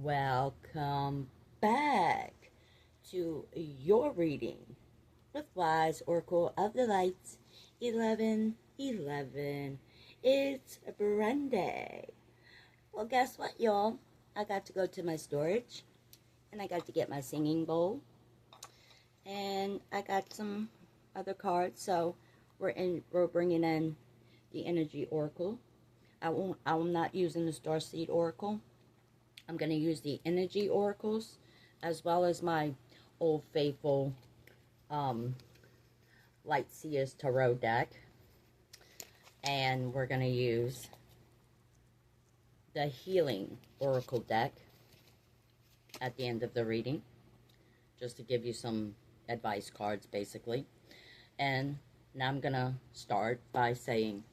Welcome back to your reading with Wise Oracle of the Lights 1111. It's Brenda. Well, guess what, y'all? I got to go to my storage and I got to get my singing bowl and I got some other cards. So we're bringing in the Energy Oracle. I'm not using the Starseed Oracle. I'm going to use the Energy Oracles as well as my Old Faithful Light Seers Tarot deck. And we're going to use the Healing Oracle deck at the end of the reading, just to give you some advice cards, basically. And now I'm going to start by saying,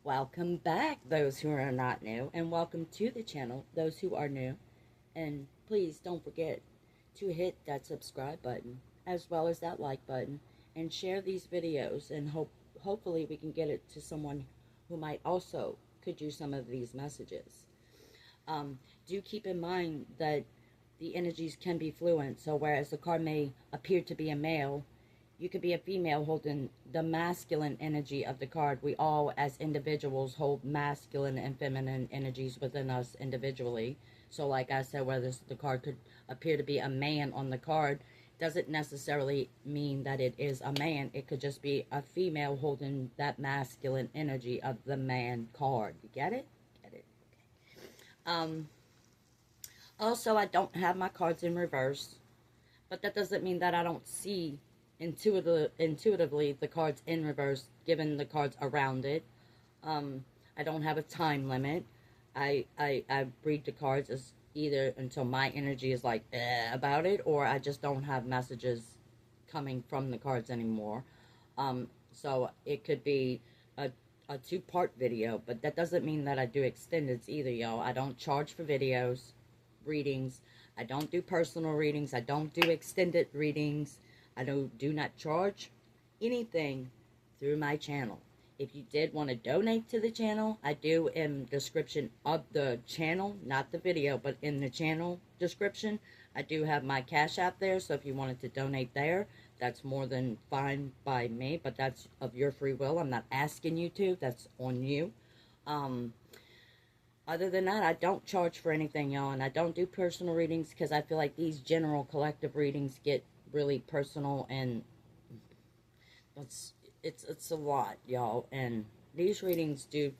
welcome back, those who are not new, and welcome to the channel, those who are new. And please don't forget to hit that subscribe button, as well as that like button, and share these videos, and hopefully we can get it to someone who might also could use some of these messages. Do keep in mind that the energies can be fluent, so whereas the card may appear to be a male, you could be a female holding the masculine energy of the card. We all, as individuals, hold masculine and feminine energies within us individually. So like I said, whether the card could appear to be a man on the card, doesn't necessarily mean that it is a man. It could just be a female holding that masculine energy of the man card. You get it? Get it? Okay. Also, I don't have my cards in reverse, but that doesn't mean that I don't see intuitively the cards in reverse, given the cards around it. I don't have a time limit. I read the cards as either until my energy is like about it, or I just don't have messages coming from the cards anymore. So it could be a two-part video, but that doesn't mean that I do extendeds either, y'all. I don't charge for videos, readings. I don't do personal readings. I don't do extended readings. I do not charge anything through my channel. If you did want to donate to the channel, I do in the description of the channel, not the video, but in the channel description, I do have my Cash App there. So if you wanted to donate there, that's more than fine by me, but that's of your free will. I'm not asking you to. That's on you. Other than that, I don't charge for anything, y'all, and I don't do personal readings because I feel like these general collective readings get really personal, and it's a lot, y'all, and these readings do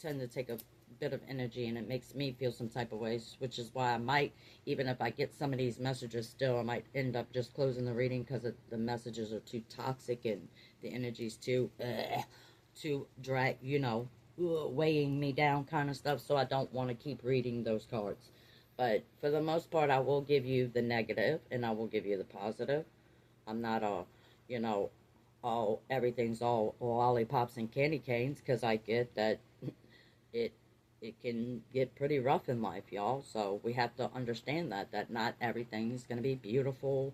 tend to take a bit of energy, and it makes me feel some type of ways, which is why I might, even if I get some of these messages still, I might end up just closing the reading because the messages are too toxic and the energy's too drag, weighing me down kind of stuff, so I don't want to keep reading those cards. But for the most part, I will give you the negative, and I will give you the positive. I'm not everything's all lollipops and candy canes, because I get that it can get pretty rough in life, y'all. So we have to understand that not everything is going to be beautiful,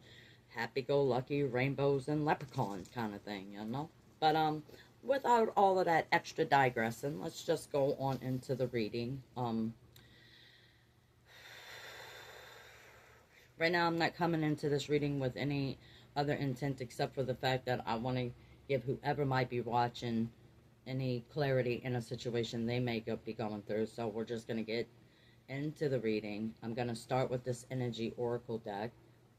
happy-go-lucky, rainbows and leprechauns kind of thing, But without all of that extra digressing, let's just go on into the reading. Right now, I'm not coming into this reading with any other intent except for the fact that I want to give whoever might be watching any clarity in a situation they may be going through. So we're just going to get into the reading. I'm going to start with this Energy Oracle deck.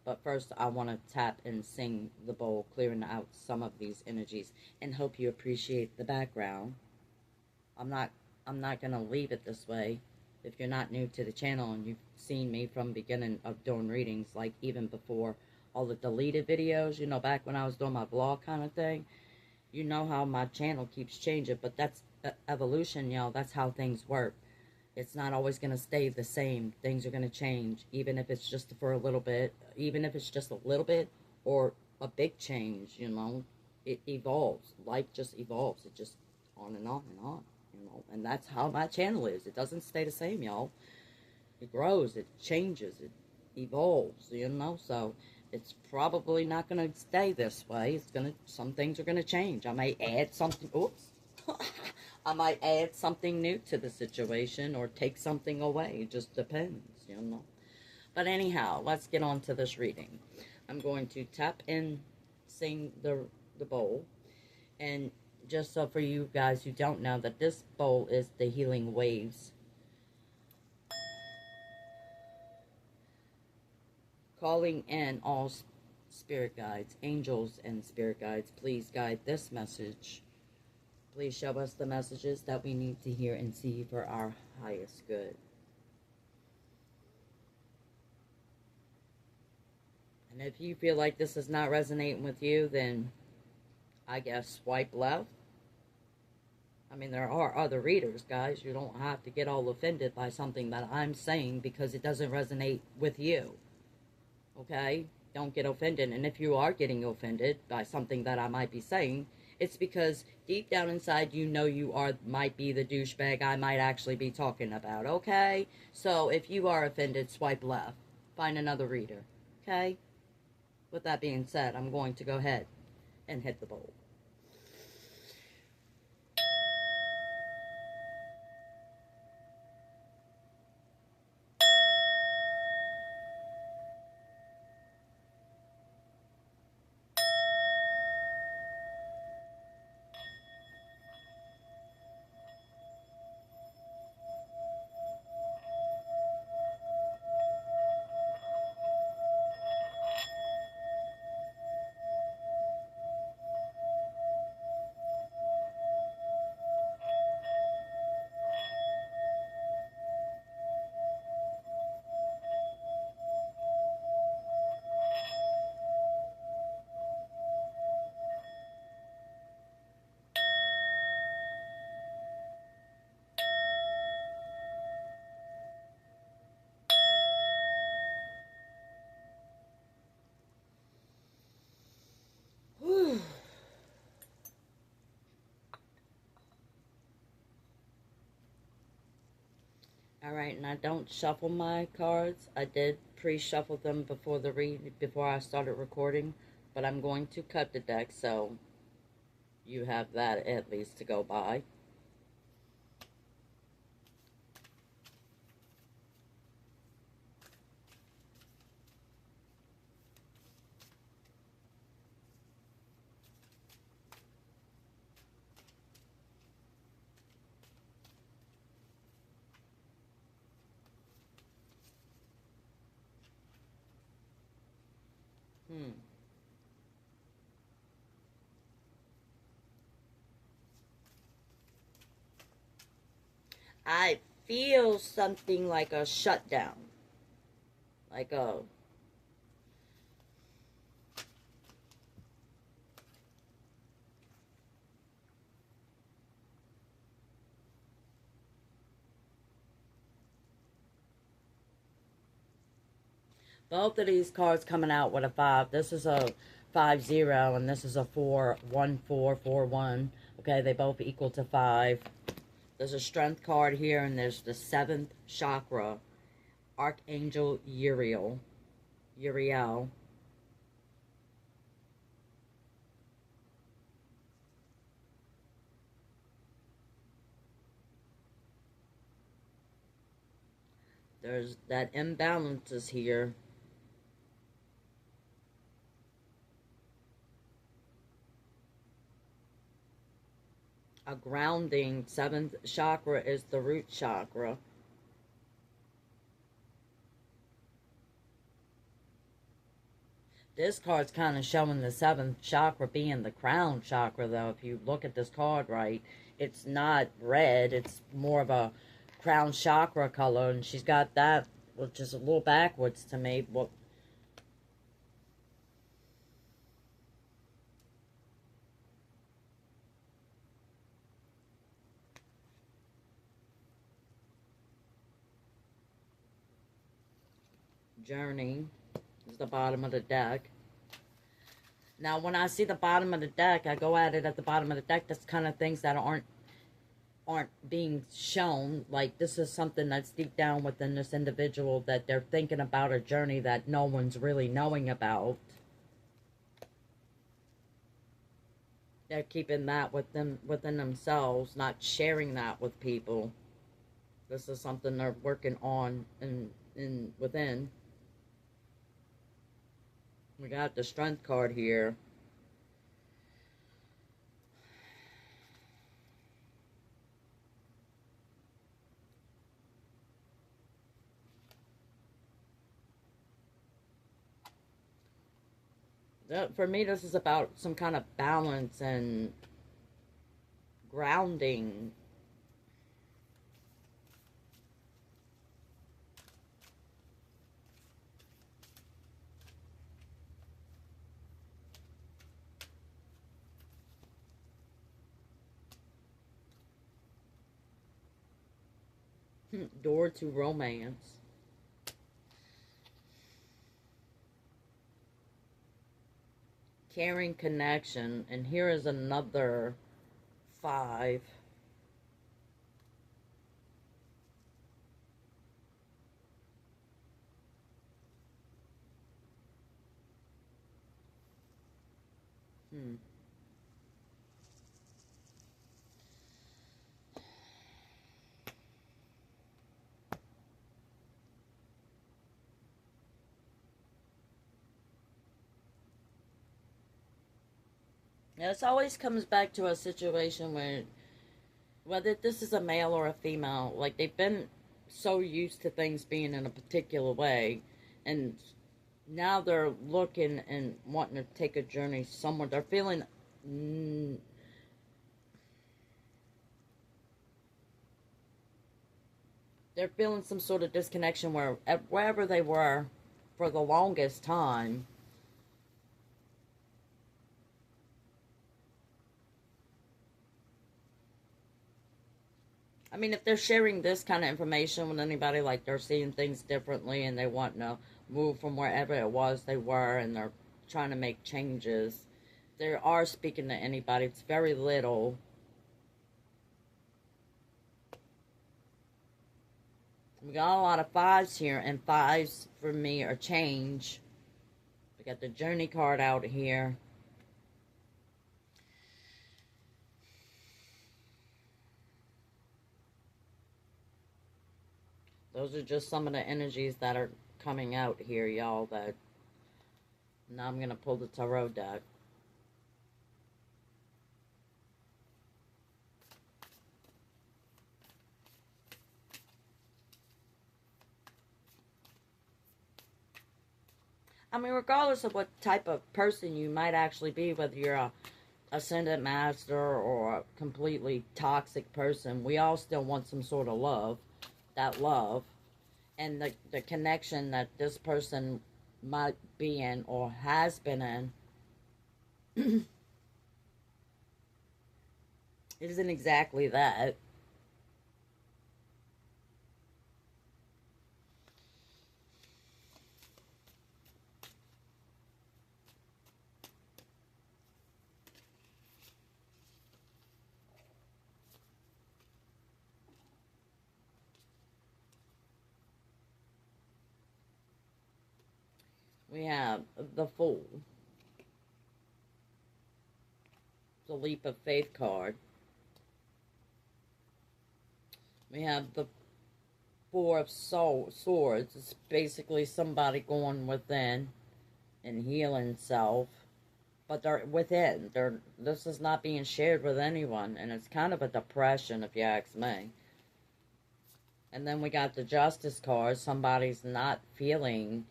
But first, I want to tap and sing the bowl, clearing out some of these energies, and hope you appreciate the background. I'm not going to leave it this way. If you're not new to the channel and you've seen me from the beginning of doing readings, like even before all the deleted videos, back when I was doing my vlog kind of thing, you know how my channel keeps changing, but that's evolution, y'all. That's how things work. It's not always going to stay the same. Things are going to change, even if it's just for a little bit, even if it's just a little bit or a big change, it evolves. Life just evolves. It just on and on and on. And that's how my channel is. It doesn't stay the same, y'all. It grows, it changes, it evolves, so it's probably not going to stay this way. Some things are going to change. I might add something, I might add something new to the situation or take something away. It just depends, But anyhow, let's get on to this reading. I'm going to tap and sing the bowl. And just so for you guys who don't know, that this bowl is the Healing Waves. Calling in all spirit guides, angels and spirit guides, please guide this message. Please show us the messages that we need to hear and see for our highest good. And if you feel like this is not resonating with you, then I guess swipe left. I mean, there are other readers, guys. You don't have to get all offended by something that I'm saying because it doesn't resonate with you. Okay? Don't get offended. And if you are getting offended by something that I might be saying, it's because deep down inside you know you might be the douchebag I might actually be talking about. Okay? So if you are offended, swipe left. Find another reader. Okay? With that being said, I'm going to go ahead and hit the bowl. Whew. Alright, and I don't shuffle my cards. I did pre-shuffle them before I started recording, but I'm going to cut the deck so you have that at least to go by. I feel something like a shutdown. Like a... Both of these cards coming out with a 5. This is a 5-0 and this is a 4-1-4-4-1. Okay, they both equal to 5. There's a strength card here and there's the 7th chakra. Archangel Uriel. There's that imbalance is here. A grounding. 7th chakra is the root chakra. This card's kind of showing the 7th chakra being the crown chakra, though. If you look at this card right, it's not red. It's more of a crown chakra color, and she's got that, which is a little backwards to me. Well, Journey is the bottom of the deck. Now, when I see the bottom of the deck, I go at it at the bottom of the deck. That's kind of things that aren't being shown. Like, this is something that's deep down within this individual that they're thinking about, a journey that no one's really knowing about. They're keeping that within themselves, not sharing that with people. This is something they're working on and within. We got the Strength card here. For me, this is about some kind of balance and grounding. Door to romance. Caring connection. And here is another 5. Yeah, this always comes back to a situation where, whether this is a male or a female, like they've been so used to things being in a particular way, and now they're looking and wanting to take a journey somewhere. They're feeling they're feeling some sort of disconnection where wherever they were for the longest time. I mean, if they're sharing this kind of information with anybody, like they're seeing things differently and they want to move from wherever it was they were and they're trying to make changes, they are speaking to anybody. It's very little. We got a lot of 5s here, and 5s for me are change. We got the Journey card out here. Those are just some of the energies that are coming out here, y'all. That now I'm going to pull the tarot deck. I mean, regardless of what type of person you might actually be, whether you're a ascendant master or a completely toxic person, we all still want some sort of love. That love and the connection that this person might be in or has been in isn't exactly that. We have the Fool, the Leap of Faith card. We have the Four of Swords. It's basically somebody going within and healing self. But they're within. This is not being shared with anyone. And it's kind of a depression, if you ask me. And then we got the Justice card. Somebody's not feeling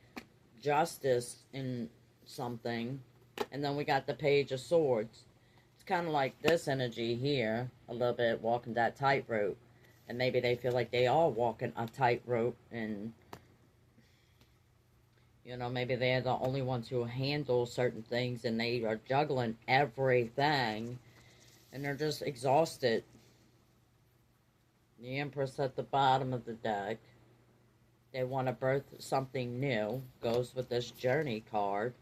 justice in something. And then we got the Page of Swords. It's kind of like this energy here, a little bit, walking that tightrope. And maybe they feel like they are walking a tightrope, and maybe they're the only ones who handle certain things, and they are juggling everything, and they're just exhausted. The Empress at the bottom of the deck. They want to birth something new. Goes with this Journey card.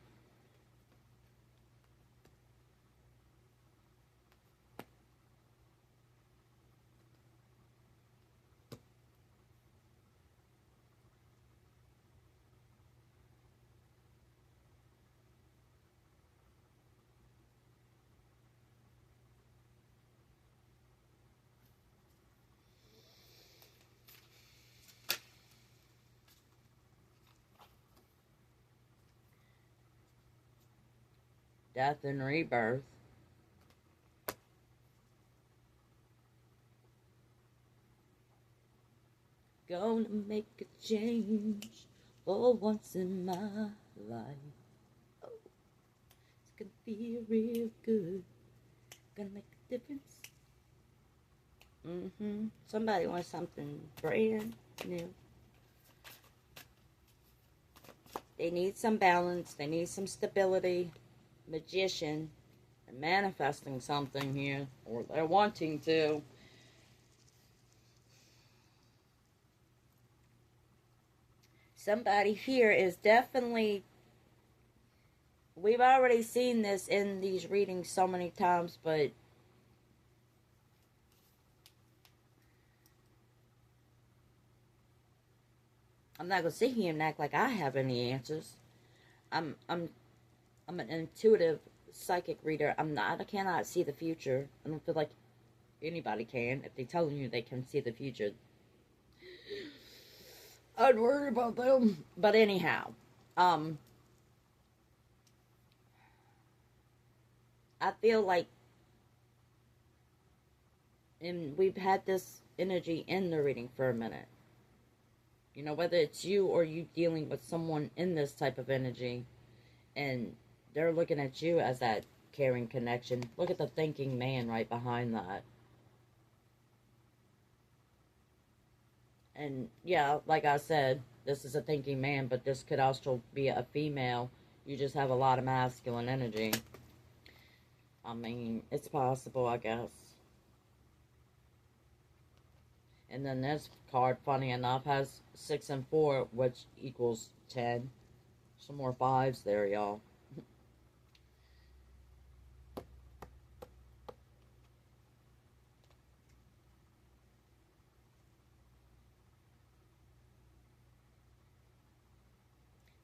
death and rebirth. Gonna make a change for once in my life. Oh, it's gonna be real good. Gonna make a difference. Somebody wants something brand new. They need some balance. They need some stability. Magician. They're manifesting something here. Or they're wanting to. Somebody here is definitely... We've already seen this in these readings so many times, but... I'm not gonna sit here and act like I have any answers. I'm an intuitive psychic reader. I cannot see the future. I don't feel like anybody can. If they tell you they can see the future, I'd worry about them. But anyhow, I feel like, and we've had this energy in the reading for a minute. You know, whether it's you or you dealing with someone in this type of energy, and they're looking at you as that caring connection. Look at the thinking man right behind that. And yeah, like I said, this is a thinking man, but this could also be a female. You just have a lot of masculine energy. I mean, it's possible, I guess. And then this card, funny enough, has 6 and 4, which equals 10. Some more 5s there, y'all.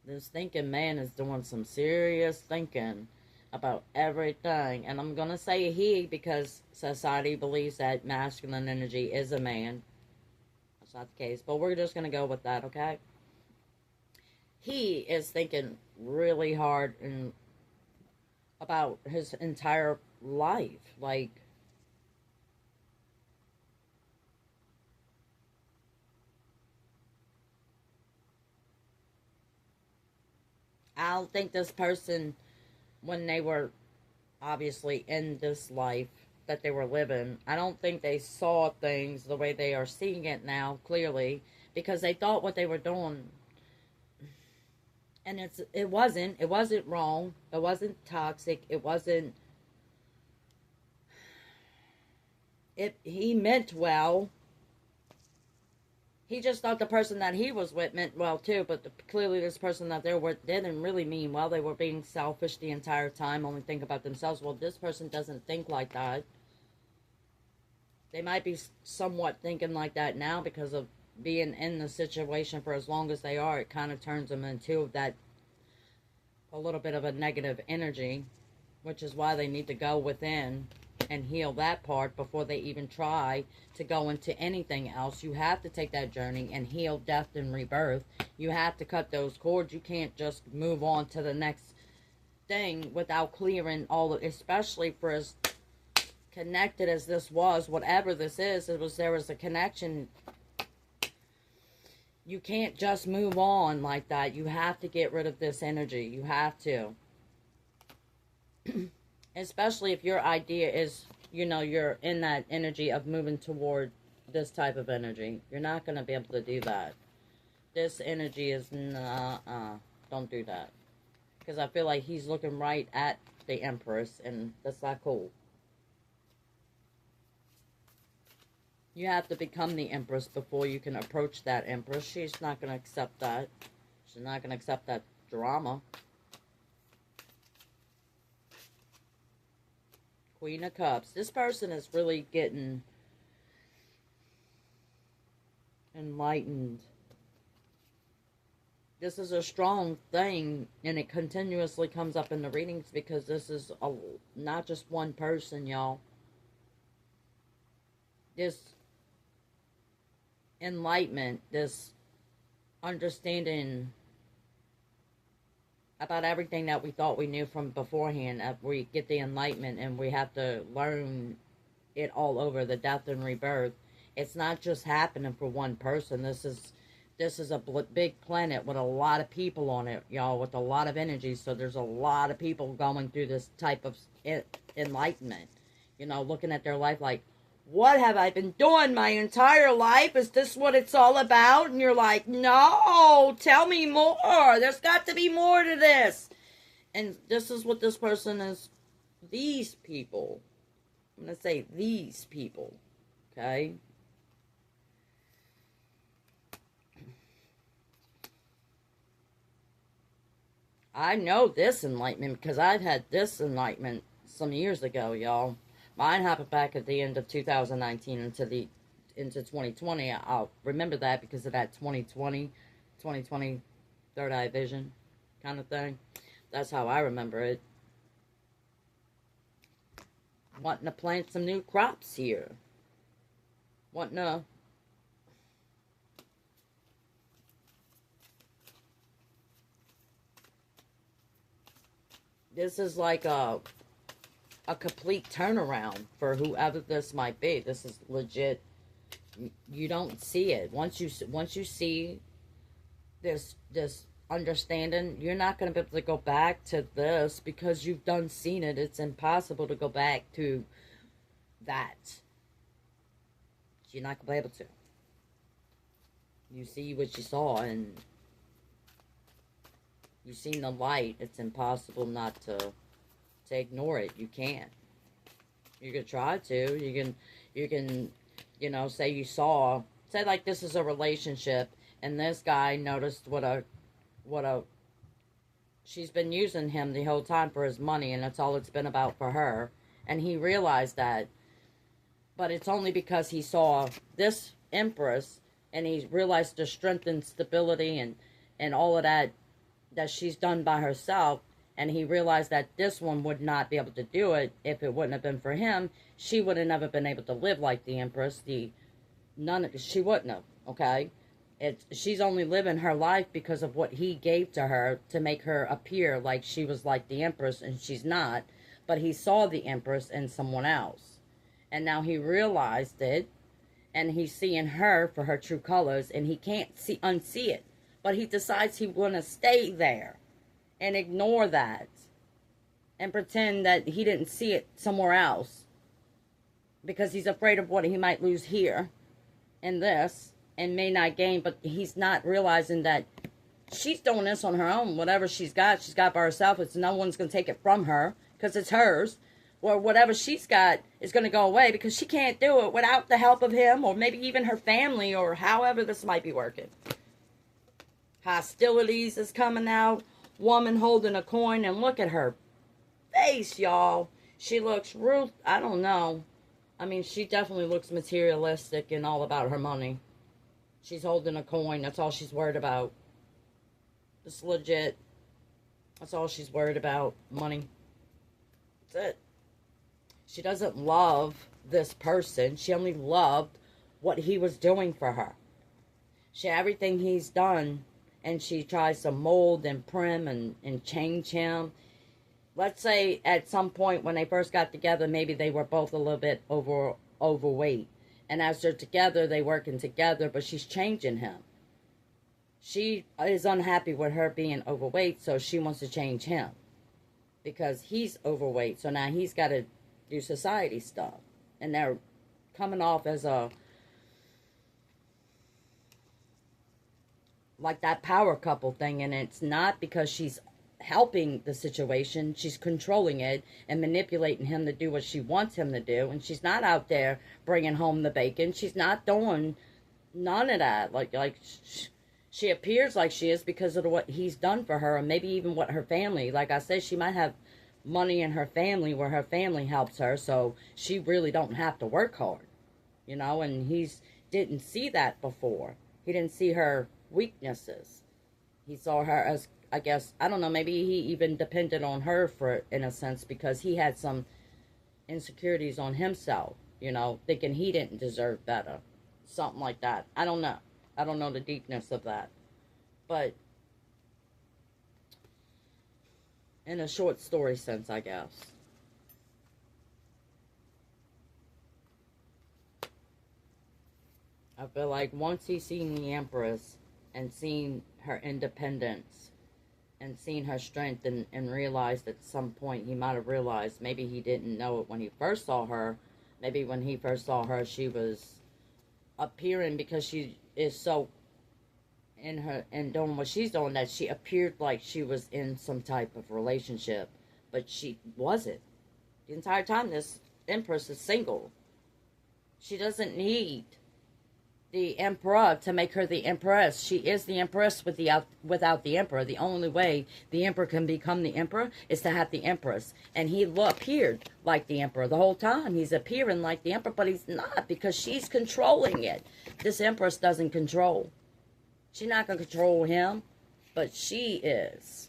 This thinking man is doing some serious thinking about everything. And I'm going to say he because society believes that masculine energy is a man. That's not the case, but we're just going to go with that, okay? He is thinking really hard and about his entire life. Like, I don't think this person, when they were obviously in this life that they were living, I don't think they saw things the way they are seeing it now, clearly, because they thought what they were doing, and it wasn't wrong, it wasn't toxic, he meant well. He just thought the person that he was with meant well too, but clearly this person that they were didn't really mean well. They were being selfish the entire time, only think about themselves. Well, this person doesn't think like that. They might be somewhat thinking like that now because of being in the situation for as long as they are. It kind of turns them into that, a little bit of a negative energy, which is why they need to go within and heal that part before they even try to go into anything else. You have to take that journey and heal death and rebirth. You have to cut those cords. You can't just move on to the next thing without clearing all of, especially for as connected as this was, whatever this is, there was a connection. You can't just move on like that. You have to get rid of this energy. You have to. Especially if your idea is, you know, you're in that energy of moving toward this type of energy. You're not going to be able to do that. This energy is, don't do that. Because I feel like he's looking right at the Empress, and that's not cool. You have to become the Empress before you can approach that Empress. She's not going to accept that. She's not going to accept that drama. Queen of Cups. This person is really getting enlightened. This is a strong thing, and it continuously comes up in the readings because this is not just one person, y'all. This enlightenment, this understanding about everything that we thought we knew from beforehand. We get the enlightenment and we have to learn it all over, the death and rebirth. It's not just happening for one person. This is a big planet with a lot of people on it, y'all, with a lot of energy. So there's a lot of people going through this type of enlightenment. Looking at their life like, what have I been doing my entire life? Is this what it's all about? And you're like, no, tell me more. There's got to be more to this. And this is what this person is. These people. I'm going to say these people. Okay? I know this enlightenment because I've had this enlightenment some years ago, y'all. Mine happened back at the end of 2019 into 2020. I'll remember that because of that 2020 third eye vision kind of thing. That's how I remember it. Wanting to plant some new crops here. Wanting to this is like a complete turnaround for whoever this might be. This is legit. You don't see it. Once you see this understanding, you're not going to be able to go back to this because you've seen it. It's impossible to go back to that. You're not going to be able to. You see what you saw, and you've seen the light. It's impossible not to ignore it. You can't. You can try to. You can, say you saw, say like this is a relationship, and this guy noticed she's been using him the whole time for his money, and that's all it's been about for her, and he realized that, but it's only because he saw this Empress, and he realized the strength and stability and all of that she's done by herself. And he realized that this one would not be able to do it if it wouldn't have been for him. She would have never been able to live like the Empress. She wouldn't have, okay? She's only living her life because of what he gave to her to make her appear like she was like the Empress, and she's not. But he saw the Empress in someone else. And now he realized it, and he's seeing her for her true colors, and he can't unsee it. But he decides he want to stay there and ignore that and pretend that he didn't see it somewhere else because he's afraid of what he might lose here and this and may not gain. But he's not realizing that she's doing this on her own. Whatever she's got by herself. It's no one's going to take it from her because it's hers. Or whatever she's got is going to go away because she can't do it without the help of him or maybe even her family or however this might be working. Hostilities is coming out. Woman holding a coin, and look at her face, y'all. She looks I don't know. I mean, she definitely looks materialistic and all about her money. She's holding a coin. That's all she's worried about. It's legit. That's all she's worried about. Money. That's it. She doesn't love this person. She only loved what he was doing for her. Everything he's done, and she tries to mold and prim and change him. Let's say at some point when they first got together, maybe they were both a little bit overweight. And as they're together, they're working together, but she's changing him. She is unhappy with her being overweight, so she wants to change him. Because he's overweight, so now he's got to do society stuff. And they're coming off as like that power couple thing, and it's not because she's helping the situation. She's controlling it and manipulating him to do what she wants him to do, and she's not out there bringing home the bacon. She's not doing none of that. She appears like she is because of what he's done for her, and maybe even what her family, like I said, she might have money in her family where her family helps her, so she really don't have to work hard, and he's didn't see that before. He didn't see her weaknesses. He saw her as, I guess, I don't know, maybe he even depended on her for, in a sense, because he had some insecurities on himself, thinking he didn't deserve better. Something like that. I don't know. I don't know the deepness of that. But In a short story sense, I guess. I feel like once he's seen the Empress and seen her independence and seen her strength, and realized at some point, he might have realized, maybe he didn't know it when he first saw her, maybe when he first saw her she was appearing because she is so in her and doing what she's doing, that she appeared like she was in some type of relationship, but she wasn't. The entire time this Empress is single. She doesn't need the Emperor to make her the Empress. She is the Empress without the Emperor. The only way the Emperor can become the Emperor is to have the Empress. And he appeared like the Emperor the whole time. He's appearing like the Emperor, but he's not, because she's controlling it. This Empress doesn't control. She's not going to control him, but she is.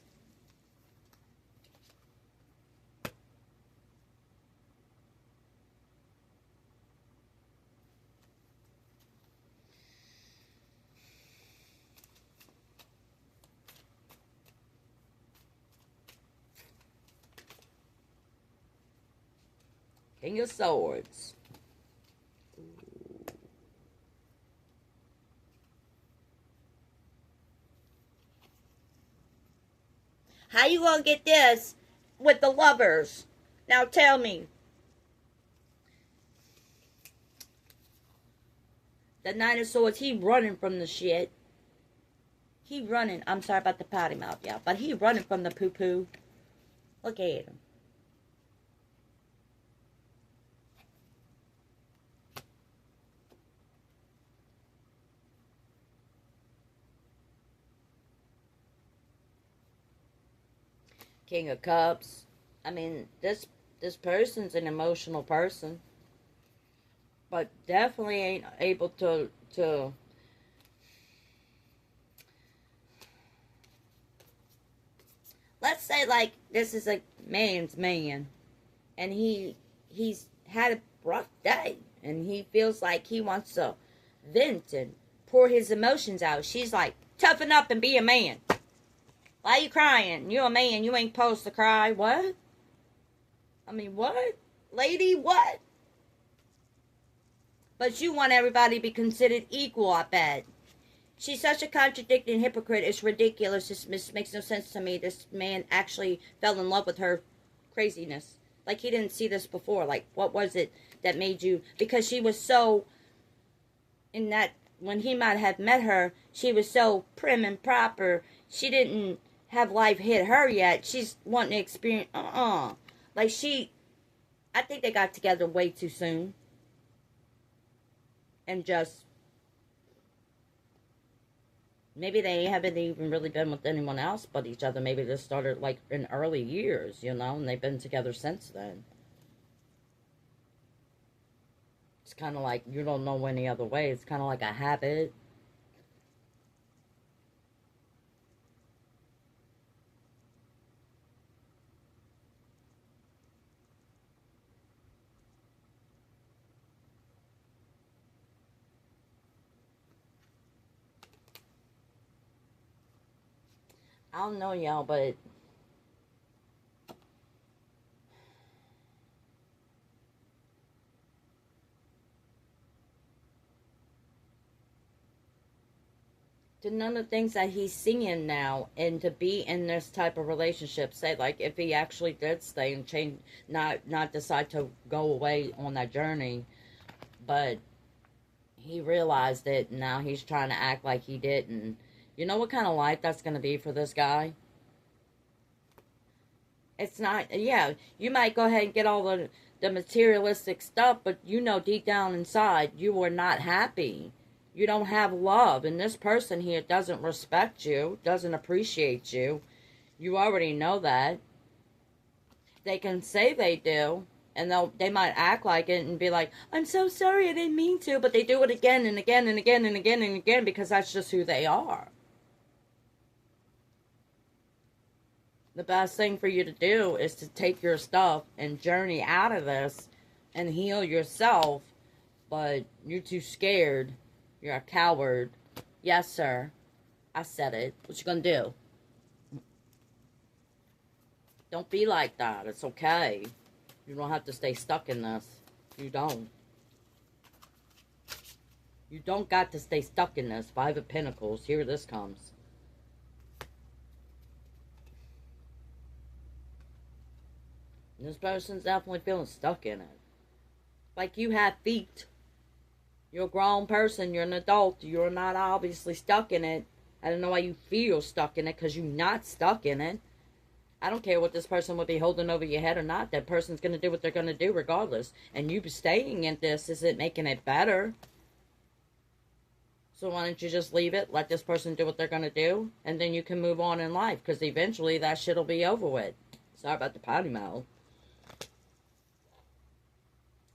King of Swords. How you gonna get this with the Lovers? Now tell me. The Nine of Swords, he running from the shit. He running. I'm sorry about the potty mouth, yeah, but he running from the poo-poo. Look at him. King of Cups. I mean, this person's an emotional person, but definitely ain't able to let's say, like, this is a man's man, and he's had a rough day, and he feels like he wants to vent and pour his emotions out. She's like, toughen up and be a man. Why are you crying? You're a man. You ain't supposed to cry. What? I mean, what? Lady, what? But you want everybody to be considered equal, I bet. She's such a contradicting hypocrite. It's ridiculous. This makes no sense to me. This man actually fell in love with her craziness. Like, he didn't see this before. Like, what was it that made you... Because she was so... In that... When he might have met her, she was so prim and proper. She didn't have life hit her yet. She's wanting to experience... Like, she... I think they got together way too soon. And just... Maybe they haven't even really been with anyone else but each other. Maybe they started, like, in early years, you know, and they've been together since then. It's kind of like, you don't know any other way. It's kind of like a habit. I don't know, y'all, but to none of the things that he's seeing now, and to be in this type of relationship, say, like, if he actually did stay and change, not decide to go away on that journey, but he realized it, and now he's trying to act like he didn't. You know what kind of life that's going to be for this guy? It's not, yeah, you might go ahead and get all the materialistic stuff, but you know deep down inside, you are not happy. You don't have love, and this person here doesn't respect you, doesn't appreciate you. You already know that. They can say they do, and they might act like it and be like, I'm so sorry, I didn't mean to, but they do it again and again and again and again and again, because that's just who they are. The best thing for you to do is to take your stuff and journey out of this and heal yourself, but you're too scared. You're a coward. Yes, sir. I said it. What you gonna do? Don't be like that. It's okay. You don't have to stay stuck in this. You don't. You don't got to stay stuck in this. Five of Pentacles. Here this comes. This person's definitely feeling stuck in it. Like you have feet. You're a grown person. You're an adult. You're not obviously stuck in it. I don't know why you feel stuck in it, because you're not stuck in it. I don't care what this person would be holding over your head or not. That person's going to do what they're going to do regardless. And you staying in this isn't making it better. So why don't you just leave it, let this person do what they're going to do, and then you can move on in life, because eventually that shit will be over with. Sorry about the potty mouth.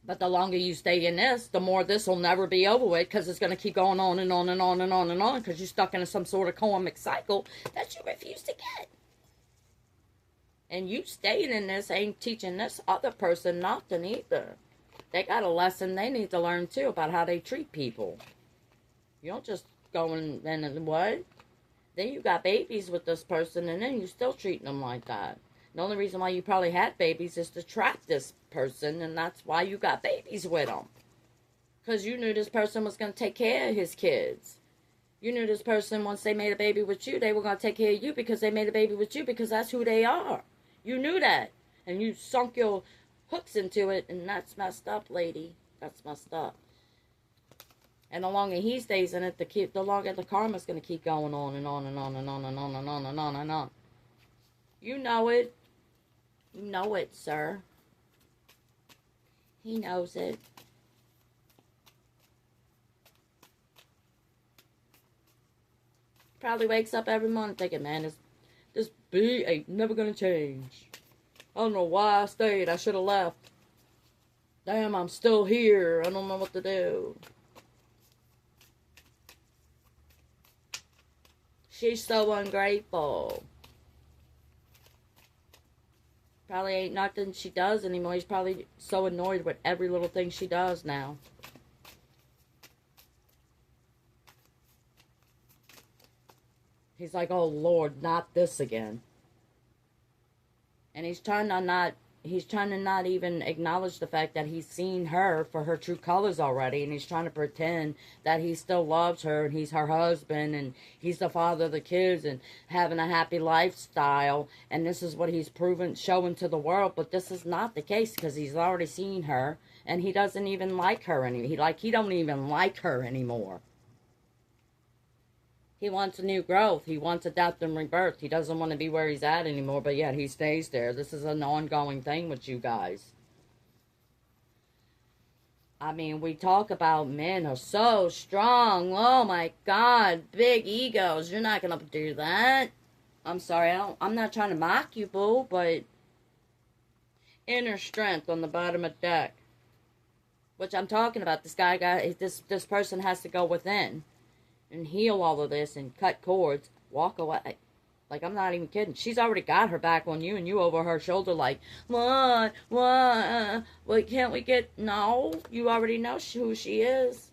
But the longer you stay in this, the more this will never be over with, because it's going to keep going on and on and on and on and on, because you're stuck in some sort of karmic cycle that you refuse to get. And you staying in this ain't teaching this other person nothing either. They got a lesson they need to learn too about how they treat people. You don't just go and what? Then you got babies with this person, and then you still treating them like that. The only reason why you probably had babies is to trap this person, and that's why you got babies with them. Because you knew this person was going to take care of his kids. You knew this person, once they made a baby with you, they were going to take care of you because they made a baby with you, because that's who they are. You knew that. And you sunk your hooks into it, and that's messed up, lady. That's messed up. And the longer he stays in it, the longer the karma's going to keep going on and on and on and on and on and on and on and on. You know it. You know it, sir. He knows it. Probably wakes up every morning thinking, man, this B ain't never gonna change. I don't know why I stayed. I should have left. Damn, I'm still here. I don't know what to do. She's so ungrateful. Probably ain't nothing she does anymore. He's probably so annoyed with every little thing she does now. He's like, oh Lord, not this again. And he's trying to not even acknowledge the fact that he's seen her for her true colors already, and he's trying to pretend that he still loves her, and he's her husband, and he's the father of the kids, and having a happy lifestyle, and this is what he's showing to the world. But this is not the case, because he's already seen her, and he doesn't even like her anymore. He don't even like her anymore. He wants a new growth. He wants a death and rebirth. He doesn't want to be where he's at anymore, but yet he stays there. This is an ongoing thing with you guys. I mean, we talk about men are so strong. Oh my God, big egos. You're not going to do that. I'm sorry, I'm not trying to mock you, boo, but inner strength on the bottom of the deck. Which I'm talking about. This person has to go within and heal all of this and cut cords, walk away. Like, I'm not even kidding. She's already got her back on you, and you over her shoulder like, what, well, can't we get, no, you already know who she is.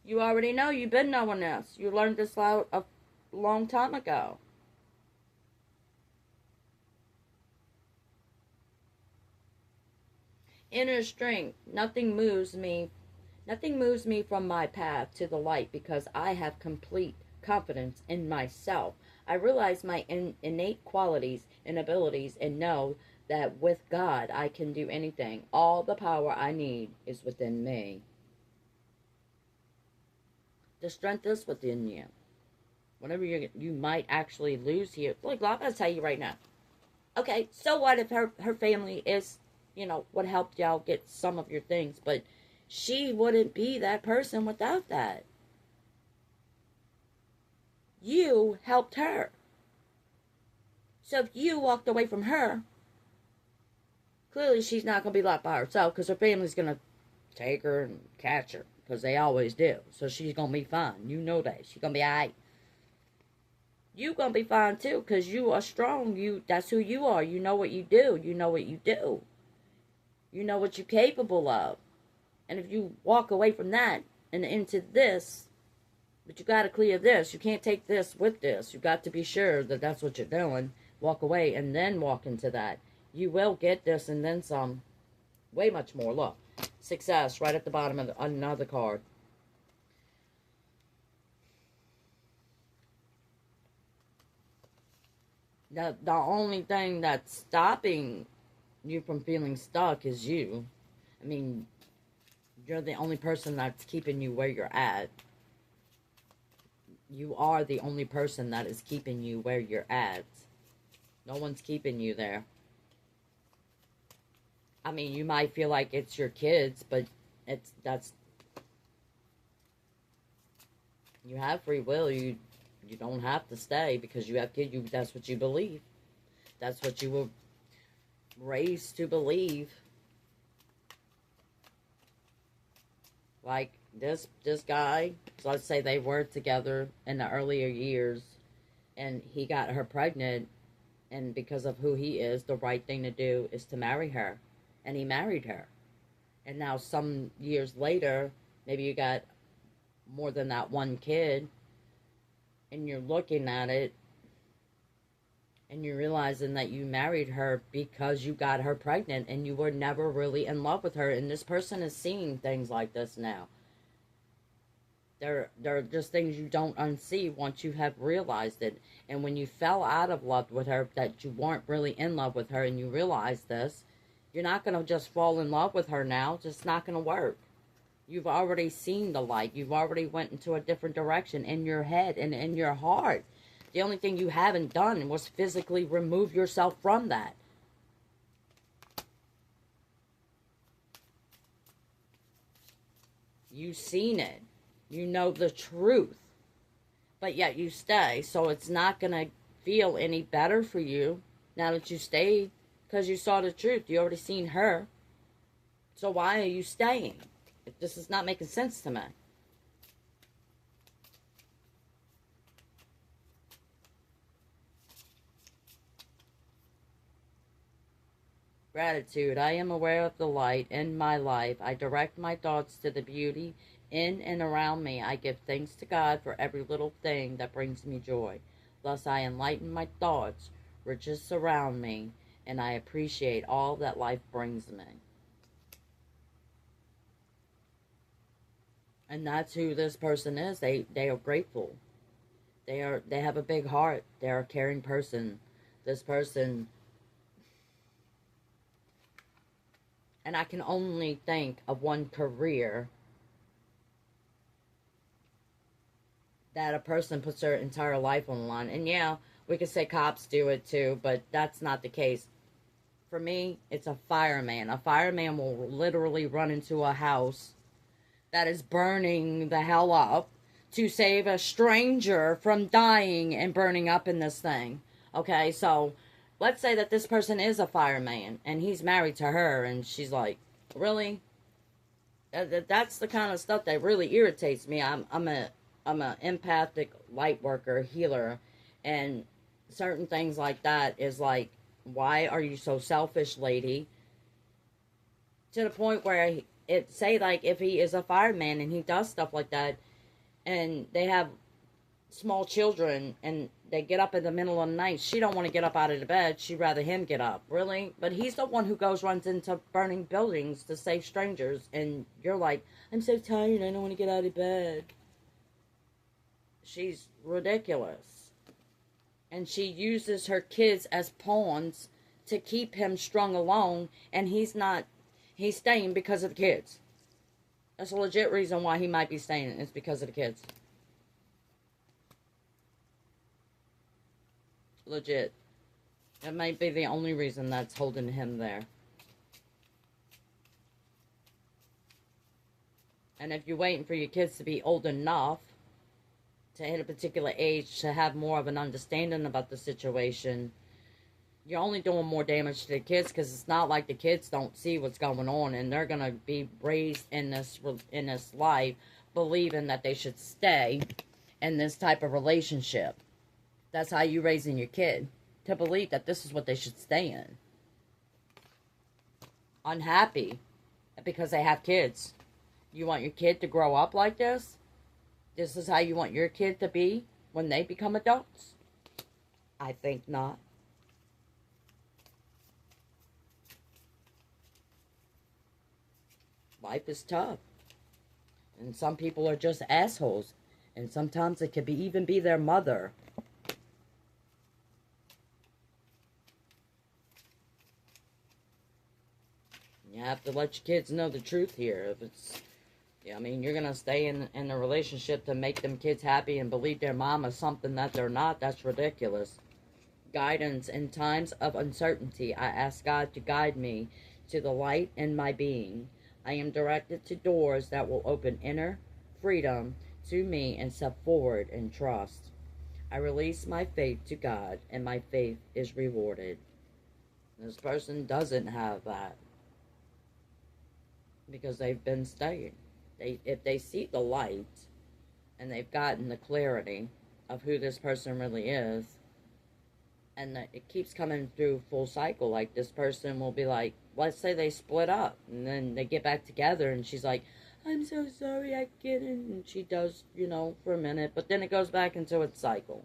You already know, you've been knowing this. You learned this a long time ago. Inner strength, nothing moves me from my path to the light, because I have complete confidence in myself. I realize my innate qualities and abilities, and know that with God I can do anything. All the power I need is within me. The strength is within you. Whatever you might actually lose here. Look, I'm going to tell you right now. Okay, so what if her family is, what helped y'all get some of your things, but she wouldn't be that person without that. You helped her. So if you walked away from her, clearly she's not going to be left by herself, because her family's going to take her and catch her, because they always do. So she's going to be fine. You know that. She's going to be all right. You're going to be fine too, because you are strong. That's who you are. You know what you do. You know what you do. You know what you're capable of. And if you walk away from that and into this, but you got to clear this. You can't take this with this. You got to be sure that that's what you're doing walk away, and then walk into that. You will get this and then some. Way much more. Look. Success right at the bottom of another card. The only thing that's stopping you from feeling stuck is you. I mean, you're the only person that's keeping you where you're at. You are the only person that is keeping you where you're at. No one's keeping you there. I mean, you might feel like it's your kids, but that's you have free will. You don't have to stay because you have kids. That's what you believe. That's what you were raised to believe. Like this guy, so let's say they were together in the earlier years, and he got her pregnant, and because of who he is, the right thing to do is to marry her, and he married her. And now some years later, maybe you got more than that one kid, and you're looking at it, and you're realizing that you married her because you got her pregnant, and you were never really in love with her, and this person is seeing things like this now. There are just things you don't unsee once you have realized it. And when you fell out of love with her, that you weren't really in love with her, and you realize this, you're not going to just fall in love with her now. It's just not going to work. You've already seen the light. You've already went into a different direction in your head and in your heart. The only thing you haven't done was physically remove yourself from that. You've seen it. You know the truth. But yet you stay. So it's not going to feel any better for you now that you stayed, because you saw the truth. You already seen her. So why are you staying? This is not making sense to me. Gratitude. I am aware of the light in my life. I direct my thoughts to the beauty in and around me. I give thanks to God for every little thing that brings me joy. Thus I enlighten my thoughts, riches surround me, and I appreciate all that life brings me. And that's who this person is. They are grateful. They have a big heart. They're a caring person. This person, and I can only think of one career that a person puts their entire life on the line. And yeah, we could say cops do it too, but that's not the case. For me, it's a fireman. A fireman will literally run into a house that is burning the hell up to save a stranger from dying and burning up in this thing. Okay, so let's say that this person is a fireman and he's married to her, and she's like, really? That's the kind of stuff that really irritates me. I'm an empathic light worker, healer, and certain things like that is like, why are you so selfish, lady? To the point where say like if he is a fireman and he does stuff like that, and they have small children and they get up in the middle of the night, she don't want to get up out of the bed. She'd rather him get up. Really? But he's the one who runs into burning buildings to save strangers, and you're like, I'm so tired, I don't want to get out of bed. She's ridiculous. And she uses her kids as pawns to keep him strung along, and he's staying because of the kids. That's a legit reason why he might be staying. It's because of the kids. Legit. That might be the only reason that's holding him there. And if you're waiting for your kids to be old enough to hit a particular age to have more of an understanding about the situation, you're only doing more damage to the kids, because it's not like the kids don't see what's going on, and they're going to be raised in this life believing that they should stay in this type of relationship. That's how you raising your kid, to believe that this is what they should stay in. Unhappy because they have kids. You want your kid to grow up like this? This is how you want your kid to be when they become adults? I think not. Life is tough. And some people are just assholes. And sometimes it could even be their mother. You have to let your kids know the truth here. If it's, yeah, I mean, you're going to stay in a relationship to make them kids happy and believe their mom is something that they're not. That's ridiculous. Guidance in times of uncertainty. I ask God to guide me to the light in my being. I am directed to doors that will open inner freedom to me and step forward in trust. I release my faith to God, and my faith is rewarded. This person doesn't have that because they've been staying. If they see the light and they've gotten the clarity of who this person really is, and it keeps coming through full cycle. Like, this person will be like, let's say they split up, and then they get back together, and she's like, I'm so sorry, I get it. And she does, for a minute, but then it goes back into its cycle.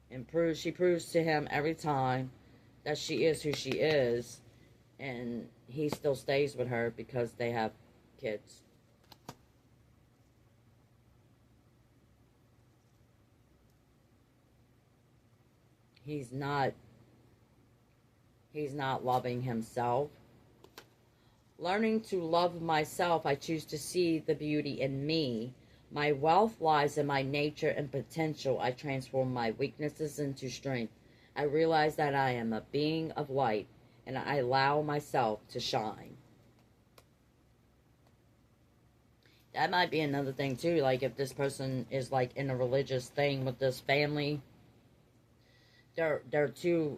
And she proves to him every time that she is who she is, and he still stays with her because they have kids. He's not loving himself. Learning to love myself, I choose to see the beauty in me. My wealth lies in my nature and potential. I transform my weaknesses into strength. I realize that I am a being of light, and I allow myself to shine. That might be another thing too, like if this person is like in a religious thing with this family, they're too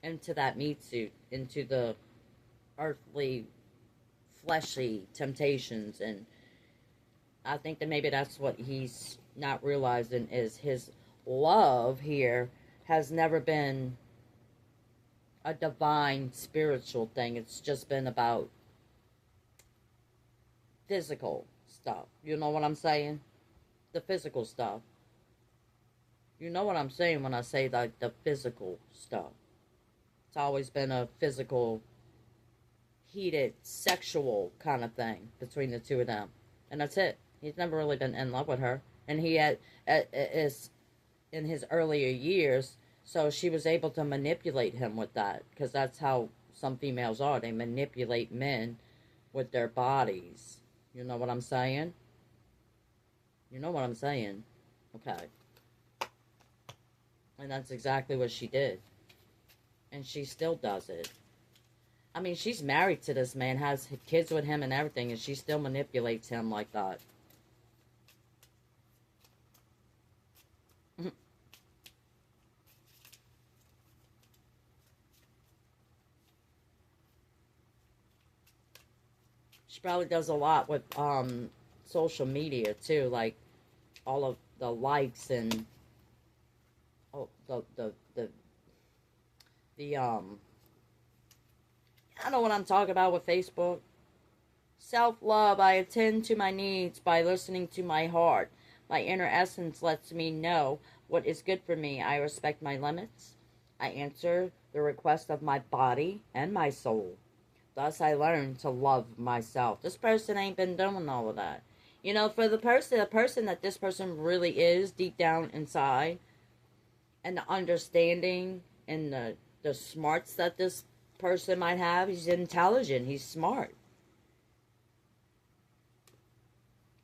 into that meat suit, into the earthly fleshy temptations, and I think that maybe that's what he's not realizing is his love here has never been a divine spiritual thing. It's just been about physical stuff. You know what I'm saying? The physical stuff. You know what I'm saying when I say like the physical stuff. It's always been a physical, heated, sexual kind of thing between the two of them. And that's it. He's never really been in love with her. And he is in his earlier years, so she was able to manipulate him with that. Because that's how some females are. They manipulate men with their bodies. You know what I'm saying? You know what I'm saying? Okay. And that's exactly what she did. And she still does it. I mean, she's married to this man, has kids with him and everything, and she still manipulates him like that. She probably does a lot with social media too, like all of the likes and the I know what I'm talking about with Facebook. Self-love. I attend to my needs by listening to my heart. My inner essence lets me know what is good for me. I respect my limits. I answer the request of my body and my soul. Thus I learn to love myself. This person ain't been doing all of that. For the person that this person really is deep down inside, and the understanding and the smarts that this person might have, he's intelligent, he's smart.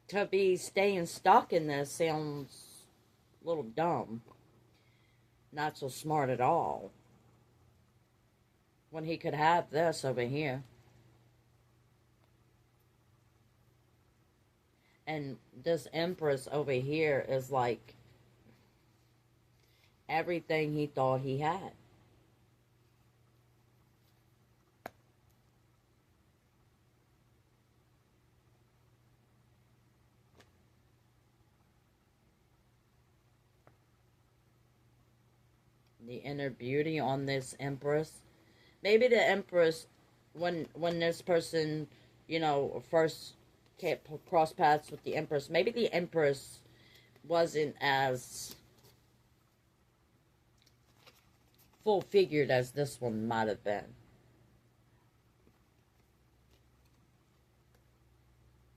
To be staying stuck in this sounds a little dumb. Not so smart at all. When he could have this over here. And this Empress over here is like everything he thought he had. The inner beauty on this Empress. Maybe the Empress, when this person, first cross paths with the Empress, maybe the Empress wasn't as full figured as this one might have been.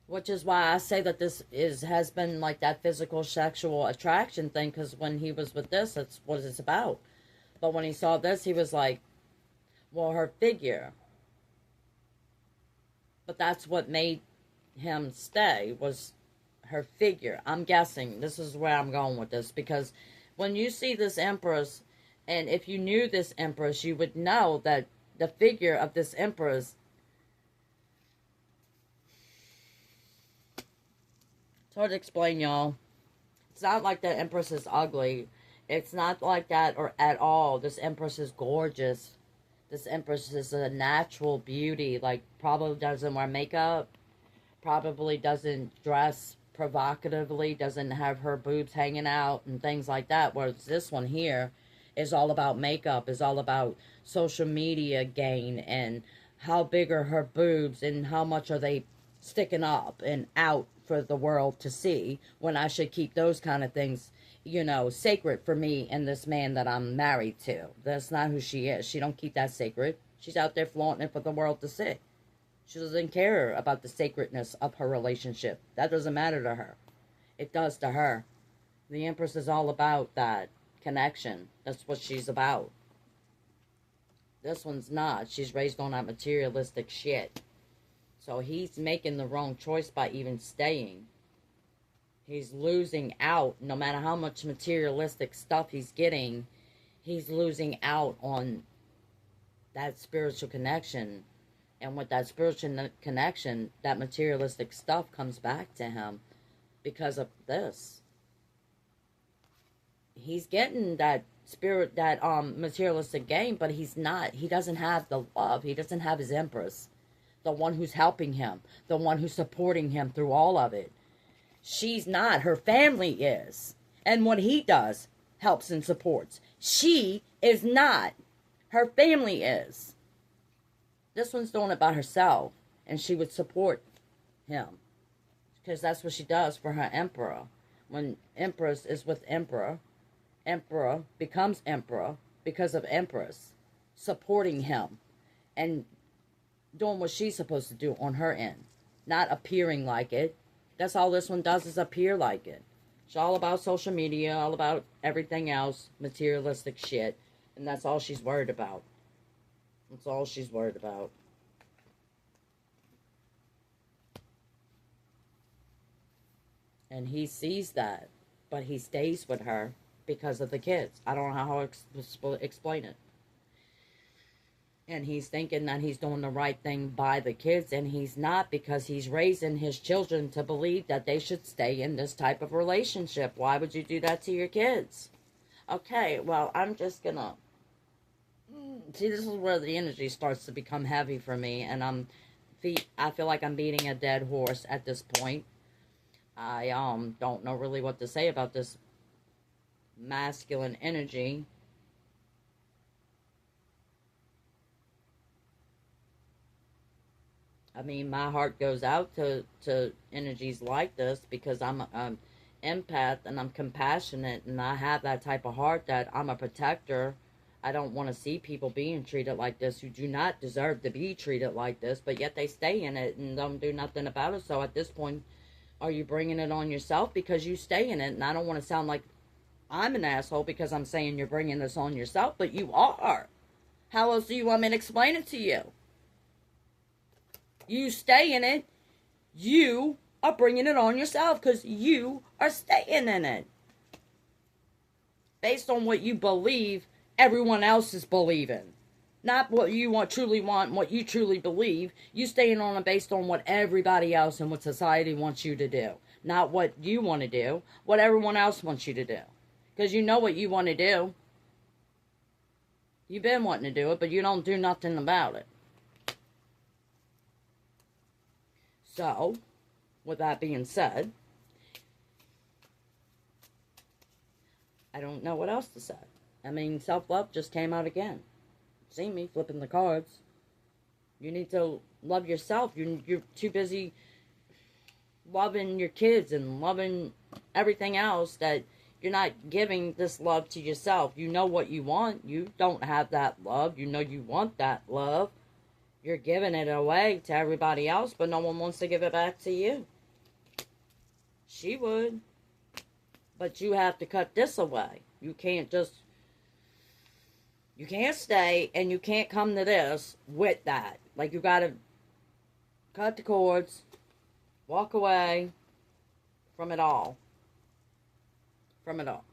Which is why I say that this has been like that physical sexual attraction thing, because when he was with this, that's what it's about. But when he saw this, he was like, well, her figure. But that's what made him stay, was her figure. I'm guessing this is where I'm going with this, because when you see this empress, and if you knew this empress, you would know that the figure of this empress, it's hard to explain, y'all. It's not like the empress is ugly. It's not like that or at all. This empress is gorgeous. This empress is a natural beauty. Like, probably doesn't wear makeup. Probably doesn't dress provocatively. Doesn't have her boobs hanging out and things like that. Whereas this one here is all about makeup. Is all about social media gain. And how big are her boobs. And how much are they sticking up and out for the world to see. When I should keep those kind of things, you know, sacred for me and this man that I'm married to. That's not who she is. She don't keep that sacred. She's out there flaunting it for the world to see. She doesn't care about the sacredness of her relationship. That doesn't matter to her. It does to her. The Empress is all about that connection. That's what she's about. This one's not. She's raised on that materialistic shit. So he's making the wrong choice by even staying. He's losing out. No matter how much materialistic stuff he's getting, he's losing out on that spiritual connection. And with that spiritual connection, that materialistic stuff comes back to him because of this. He's getting that spirit, that materialistic gain, but he doesn't have the love. He doesn't have his Empress, the one who's helping him, the one who's supporting him through all of it. She's not. Her family is. And what he does helps and supports. She is not. Her family is. This one's doing it by herself. And she would support him. Because that's what she does for her emperor. When Empress is with Emperor, Emperor becomes Emperor because of Empress supporting him. And doing what she's supposed to do on her end. Not appearing like it. That's all this one does, is appear like it. It's all about social media, all about everything else, materialistic shit. And that's all she's worried about. That's all she's worried about. And he sees that. But he stays with her because of the kids. I don't know how to explain it. And he's thinking that he's doing the right thing by the kids, and he's not, because he's raising his children to believe that they should stay in this type of relationship. Why would you do that to your kids? Okay, well, I'm just gonna... See, this is where the energy starts to become heavy for me, and I feel like I'm beating a dead horse at this point. I don't know really what to say about this masculine energy. I mean, my heart goes out to energies like this, because I'm an empath and I'm compassionate, and I have that type of heart that I'm a protector. I don't want to see people being treated like this who do not deserve to be treated like this, but yet they stay in it and don't do nothing about it. So at this point, are you bringing it on yourself because you stay in it? And I don't want to sound like I'm an asshole because I'm saying you're bringing this on yourself, but you are. How else do you want me to explain it to you? You stay in it. You are bringing it on yourself because you are staying in it. Based on what you believe everyone else is believing. Not what you truly want, what you truly believe. You staying on it based on what everybody else and what society wants you to do. Not what you want to do. What everyone else wants you to do. Because you know what you want to do. You've been wanting to do it, but you don't do nothing about it. So, with that being said, I don't know what else to say. I mean, self-love just came out again. See me flipping the cards. You need to love yourself. You're too busy loving your kids and loving everything else that you're not giving this love to yourself. You know what you want. You don't have that love. You know you want that love. You're giving it away to everybody else, but no one wants to give it back to you. She would. But you have to cut this away. You can't stay and you can't come to this with that. Like, you gotta cut the cords, walk away from it all. From it all.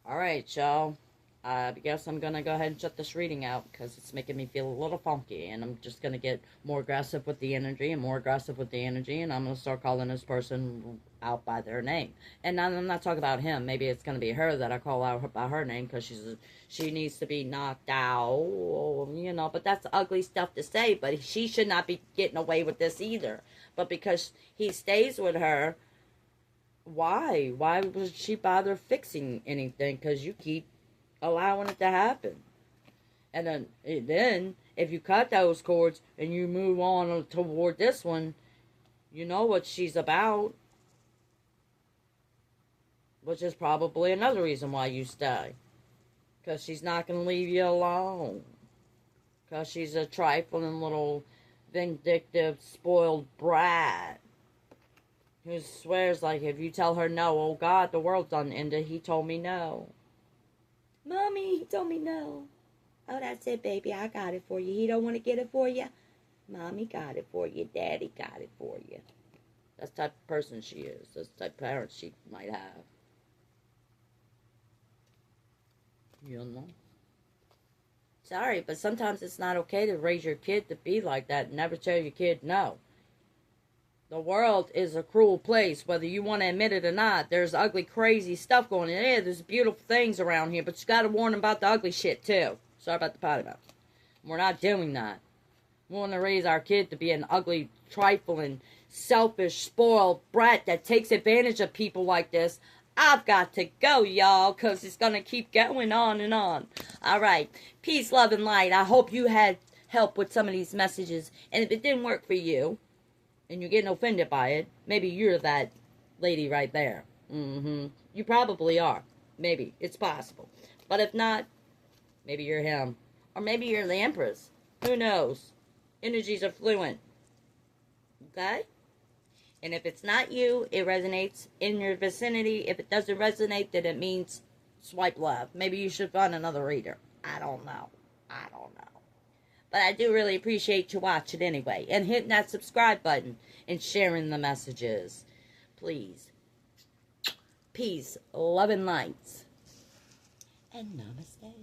Alright, y'all. I guess I'm going to go ahead and shut this reading out because it's making me feel a little funky. And I'm just going to get more aggressive with the energy and more aggressive with the energy. And I'm going to start calling this person out by their name. And I'm not talking about him. Maybe it's going to be her that I call out by her name because she needs to be knocked out. You know, but that's ugly stuff to say. But she should not be getting away with this either. But because he stays with her, why? Why would she bother fixing anything? Because you keep allowing it to happen. And then if you cut those cords and you move on toward this one, you know what she's about, which is probably another reason why you stay, because she's not going to leave you alone, because she's a trifling little vindictive spoiled brat who swears like if you tell her no, oh God, the world's done ended. He told me no. Mommy, he told me no. Oh, that's it, baby. I got it for you. He don't want to get it for you? Mommy got it for you. Daddy got it for you. That's the type of person she is. That's the type of parents she might have. You know? Sorry, but sometimes it's not okay to raise your kid to be like that and never tell your kid no. The world is a cruel place, whether you want to admit it or not. There's ugly, crazy stuff going on. Yeah, there's beautiful things around here, but you got to warn them about the ugly shit, too. Sorry about the potty mouth. We're not doing that. We want to raise our kid to be an ugly, trifling, selfish, spoiled brat that takes advantage of people like this. I've got to go, y'all, because it's going to keep going on and on. All right. Peace, love, and light. I hope you had help with some of these messages. And if it didn't work for you, and you're getting offended by it, maybe you're that lady right there. You probably are. Maybe. It's possible. But if not, maybe you're him. Or maybe you're the Empress. Who knows? Energies are fluent. Okay? And if it's not you, it resonates in your vicinity. If it doesn't resonate, then it means swipe left. Maybe you should find another reader. I don't know. But I do really appreciate you watching anyway. And hitting that subscribe button. And sharing the messages. Please. Peace, love, and light. And namaste.